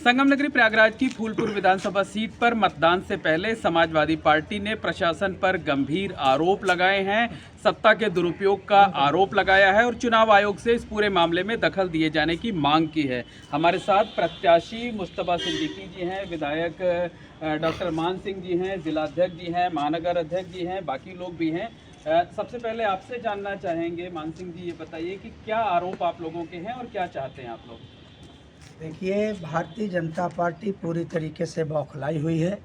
संगम नगरी प्रयागराज की फूलपुर विधानसभा सीट पर मतदान से पहले समाजवादी पार्टी ने प्रशासन पर गंभीर आरोप लगाए हैं, सत्ता के दुरुपयोग का आरोप लगाया है और चुनाव आयोग से इस पूरे मामले में दखल दिए जाने की मांग की है। हमारे साथ प्रत्याशी मुस्तफा सिद्दीकी जी हैं, विधायक डॉक्टर मान सिंह जी हैं, जिलाध्यक्ष जी हैं, महानगर अध्यक्ष जी हैं, बाकी लोग भी हैं। सबसे पहले आपसे जानना चाहेंगे मान सिंह जी, ये बताइए कि क्या आरोप आप लोगों के हैं और क्या चाहते हैं आप लोग? देखिए, भारतीय जनता पार्टी पूरी तरीके से बौखलाई हुई है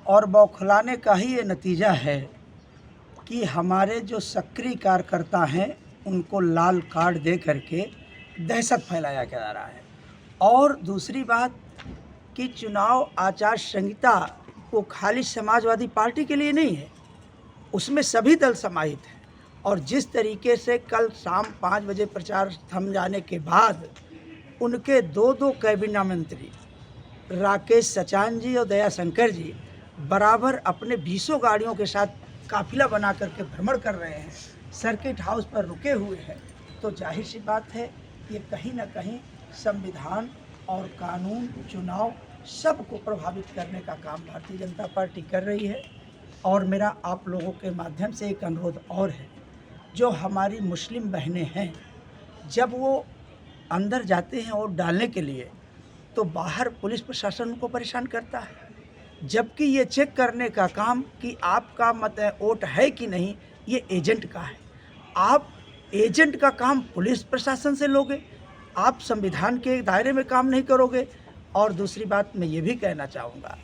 और बौखलाने का ही ये नतीजा है कि हमारे जो सक्रिय कार्यकर्ता हैं उनको लाल कार्ड दे करके दहशत फैलाया जा रहा है। और दूसरी बात कि चुनाव आचार संहिता वो खाली समाजवादी पार्टी के लिए नहीं है, उसमें सभी दल समाहित हैं। और जिस तरीके से कल शाम 5 बजे प्रचार थम जाने के बाद उनके दो कैबिनेट मंत्री राकेश सचान जी और दया शंकर जी बराबर अपने 20 गाड़ियों के साथ काफिला बना करके भ्रमण कर रहे हैं, सर्किट हाउस पर रुके हुए हैं, तो जाहिर सी बात है ये कहीं ना कहीं संविधान और कानून, चुनाव सबको प्रभावित करने का काम भारतीय जनता पार्टी कर रही है। और मेरा आप लोगों के माध्यम से एक अनुरोध और है, जो हमारी मुस्लिम बहनें हैं, जब वो अंदर जाते हैं वोट डालने के लिए तो बाहर पुलिस प्रशासन उनको परेशान करता है, जबकि ये चेक करने का काम कि आपका मत वोट है कि नहीं ये एजेंट का है। आप एजेंट का काम पुलिस प्रशासन से लोगे, आप संविधान के दायरे में काम नहीं करोगे। और दूसरी बात मैं ये भी कहना चाहूँगा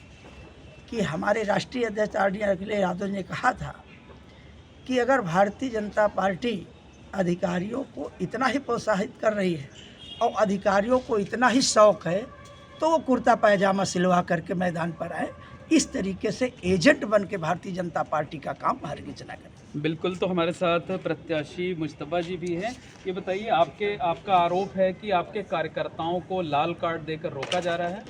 कि हमारे राष्ट्रीय अध्यक्ष अखिलेश यादव ने कहा था कि अगर भारतीय जनता पार्टी अधिकारियों को इतना ही प्रोत्साहित कर रही है और अधिकारियों को इतना ही शौक है तो वो कुर्ता पैजामा सिलवा करके मैदान पर आए। इस तरीके से एजेंट बन के भारतीय जनता पार्टी का काम हरगिज न करें। बिल्कुल, तो हमारे साथ प्रत्याशी मुस्तफा जी भी हैं। ये बताइए, आपका आरोप है कि आपके कार्यकर्ताओं को लाल कार्ड देकर रोका जा रहा है?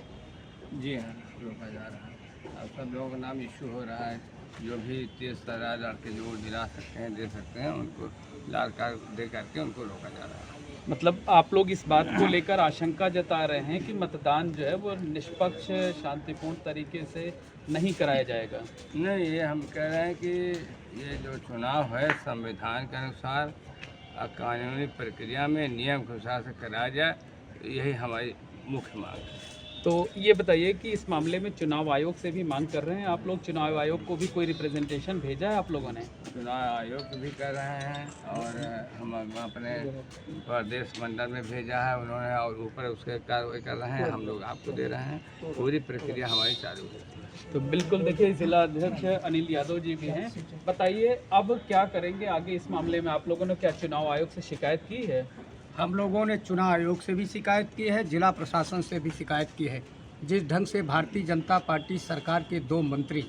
जी हाँ, रोका जा रहा है। अब सब लोगों का नाम इशू हो रहा है, जो भी तेज तर्रार लड़के जो दिला सकते हैं दे सकते हैं, उनको लाल कार्ड दे करके उनको रोका जा रहा है। मतलब आप लोग इस बात को लेकर आशंका जता रहे हैं कि मतदान जो है वो निष्पक्ष, शांतिपूर्ण तरीके से नहीं कराया जाएगा? नहीं, ये हम कह रहे हैं कि ये जो चुनाव है संविधान के अनुसार कानूनी प्रक्रिया में नियम के अनुसार से कराया जाए, यही हमारी मुख्य मांग है। तो ये बताइए कि इस मामले में चुनाव आयोग से भी मांग कर रहे हैं आप लोग? चुनाव आयोग को भी कोई रिप्रेजेंटेशन भेजा है आप लोगों ने? चुनाव आयोग भी कर रहे हैं और हम अपने प्रदेश मंडल में भेजा है उन्होंने, और ऊपर उसके कार्रवाई कर रहे हैं, हम लोग आपको दे रहे हैं, पूरी प्रक्रिया हमारी चालू है। तो बिल्कुल, देखिए जिला अध्यक्ष अनिल यादव जी भी हैं। बताइए अब क्या करेंगे आगे इस मामले में? आप लोगों ने क्या चुनाव आयोग से शिकायत की है? हम लोगों ने चुनाव आयोग से भी शिकायत की है, जिला प्रशासन से भी शिकायत की है। जिस ढंग से भारतीय जनता पार्टी सरकार के 2 मंत्री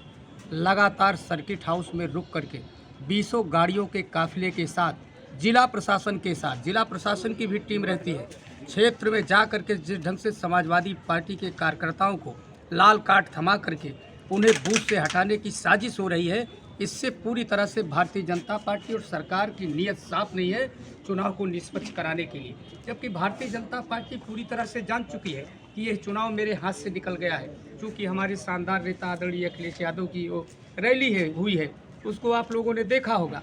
लगातार सर्किट हाउस में रुक करके 20 गाड़ियों के काफिले के साथ जिला प्रशासन के साथ, जिला प्रशासन की भी टीम रहती है, क्षेत्र में जा करके जिस ढंग से समाजवादी पार्टी के कार्यकर्ताओं को लाल कार्ड थमा करके उन्हें बूथ से हटाने की साजिश हो रही है, इससे पूरी तरह से भारतीय जनता पार्टी और सरकार की नीयत साफ नहीं है चुनाव को निष्पक्ष कराने के लिए। जबकि भारतीय जनता पार्टी पूरी तरह से जान चुकी है कि यह चुनाव मेरे हाथ से निकल गया है। चूँकि हमारे शानदार नेता आदरणीय अखिलेश यादव की वो रैली हुई है, उसको आप लोगों ने देखा होगा।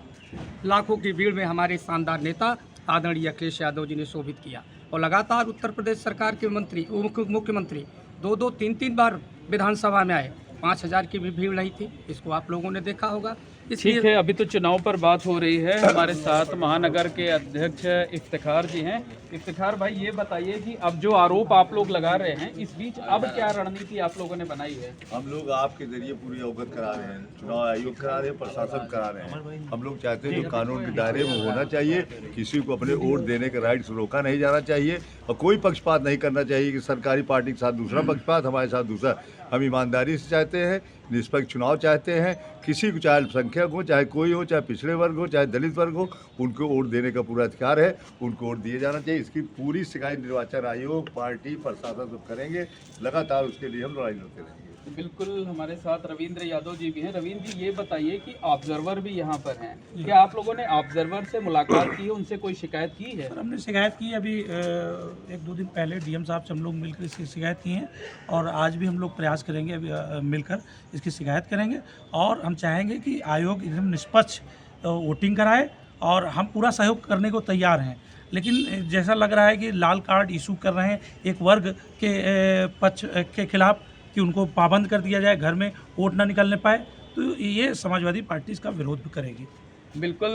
लाखों की भीड़ में हमारे शानदार नेता आदरणीय अखिलेश यादव जी ने शोभित किया और लगातार उत्तर प्रदेश सरकार के मंत्री, मुख्यमंत्री 2-3 बार विधानसभा में आए, 5000 की भी भीड़ नहीं थी, इसको आप लोगों ने देखा होगा। ठीक है, अभी तो चुनाव पर बात हो रही है। हमारे साथ महानगर के अध्यक्ष इफ्तिखार जी हैं। इफ्तिखार भाई, ये बताइए कि अब जो आरोप आप लोग लगा रहे हैं, इस बीच अब क्या रणनीति आप लोगों ने बनाई है? हम लोग आपके जरिए पूरी अवगत करा रहे हैं, चुनाव आयोग करा रहे हैं, प्रशासन करा रहे हैं। हम लोग चाहते हैं जो कानून के दायरे में होना चाहिए, किसी को अपने वोट देने के राइट से रोका नहीं जाना चाहिए और कोई पक्षपात नहीं करना चाहिए कि सरकारी पार्टी के साथ दूसरा पक्षपात, हमारे साथ दूसरा। हम ईमानदारी से चाहते हैं, निष्पक्ष चुनाव चाहते हैं। किसी को चाहे अल्पसंख्यक हो, चाहे कोई हो, चाहे पिछड़े वर्ग हो, चाहे दलित वर्ग हो, उनको वोट देने का पूरा अधिकार है, उनको वोट दिए जाना चाहिए। इसकी पूरी शिकायत निर्वाचन आयोग, पार्टी, प्रशासन सब करेंगे। लगातार उसके लिए हम लड़ाई लड़ते रहेंगे। बिल्कुल, हमारे साथ रविंद्र यादव जी भी हैं। रविंद्र जी, ये बताइए कि ऑब्जर्वर भी यहाँ पर हैं, क्या आप लोगों ने ऑब्जर्वर से मुलाकात की है, उनसे कोई शिकायत की है? सर, हमने शिकायत की अभी 1-2 दिन पहले डीएम साहब से हम लोग मिलकर इसकी शिकायत की हैं और आज भी हम लोग प्रयास करेंगे अभी मिलकर इसकी शिकायत करेंगे और हम चाहेंगे कि आयोग एकदम निष्पक्ष वोटिंग कराए और हम पूरा सहयोग करने को तैयार हैं। लेकिन जैसा लग रहा है कि लाल कार्ड इशू कर रहे हैं एक वर्ग के पक्ष के खिलाफ कि उनको पाबंद कर दिया जाए, घर में वोट ना निकलने पाए, तो ये समाजवादी पार्टी इसका विरोध भी करेगी। बिल्कुल,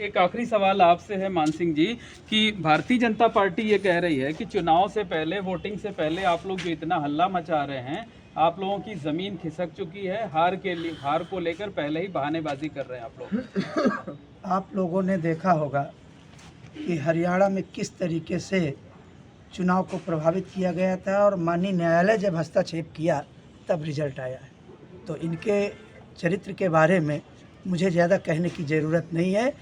एक आखिरी सवाल आपसे है मान सिंह जी कि भारतीय जनता पार्टी ये कह रही है कि चुनाव से पहले, वोटिंग से पहले आप लोग जो इतना हल्ला मचा रहे हैं, आप लोगों की ज़मीन खिसक चुकी है, हार को लेकर पहले ही बहानेबाजी कर रहे हैं आप लोग। आप लोगों ने देखा होगा कि हरियाणा में किस तरीके से चुनाव को प्रभावित किया गया था और माननीय न्यायालय जब हस्तक्षेप किया तब रिजल्ट आया है। तो इनके चरित्र के बारे में मुझे ज़्यादा कहने की ज़रूरत नहीं है।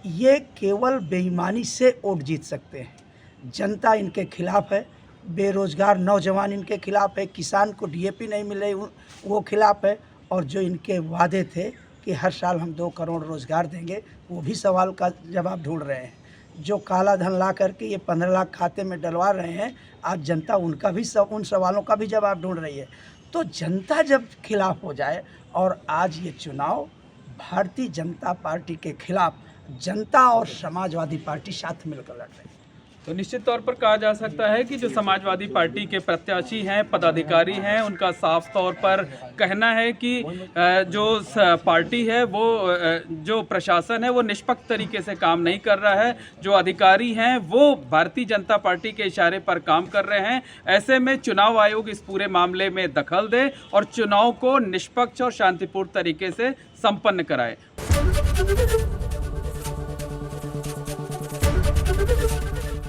ये केवल बेईमानी से वोट जीत सकते हैं। जनता इनके खिलाफ है, बेरोज़गार नौजवान इनके खिलाफ है, किसान को डीएपी नहीं मिल रही वो खिलाफ है, और जो इनके वादे थे कि हर साल हम 2 करोड़ रोज़गार देंगे, वो भी सवाल का जवाब ढूंढ रहे हैं। जो काला धन ला करके ये 15 लाख खाते में डलवा रहे हैं, आज जनता उनका भी उन सवालों का भी जवाब ढूंढ रही है। तो जनता जब खिलाफ हो जाए, और आज ये चुनाव भारतीय जनता पार्टी के खिलाफ जनता और समाजवादी पार्टी साथ मिलकर लड़ रही है, तो निश्चित तौर पर कहा जा सकता है कि जो समाजवादी पार्टी के प्रत्याशी हैं, पदाधिकारी हैं, उनका साफ तौर पर कहना है कि जो पार्टी है वो, जो प्रशासन है वो निष्पक्ष तरीके से काम नहीं कर रहा है, जो अधिकारी हैं वो भारतीय जनता पार्टी के इशारे पर काम कर रहे हैं। ऐसे में चुनाव आयोग इस पूरे मामले में दखल दे और चुनाव को निष्पक्ष और शांतिपूर्ण तरीके से संपन्न कराए।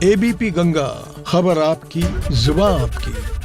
एबीपी गंगा, खबर आपकी, जुबान आपकी।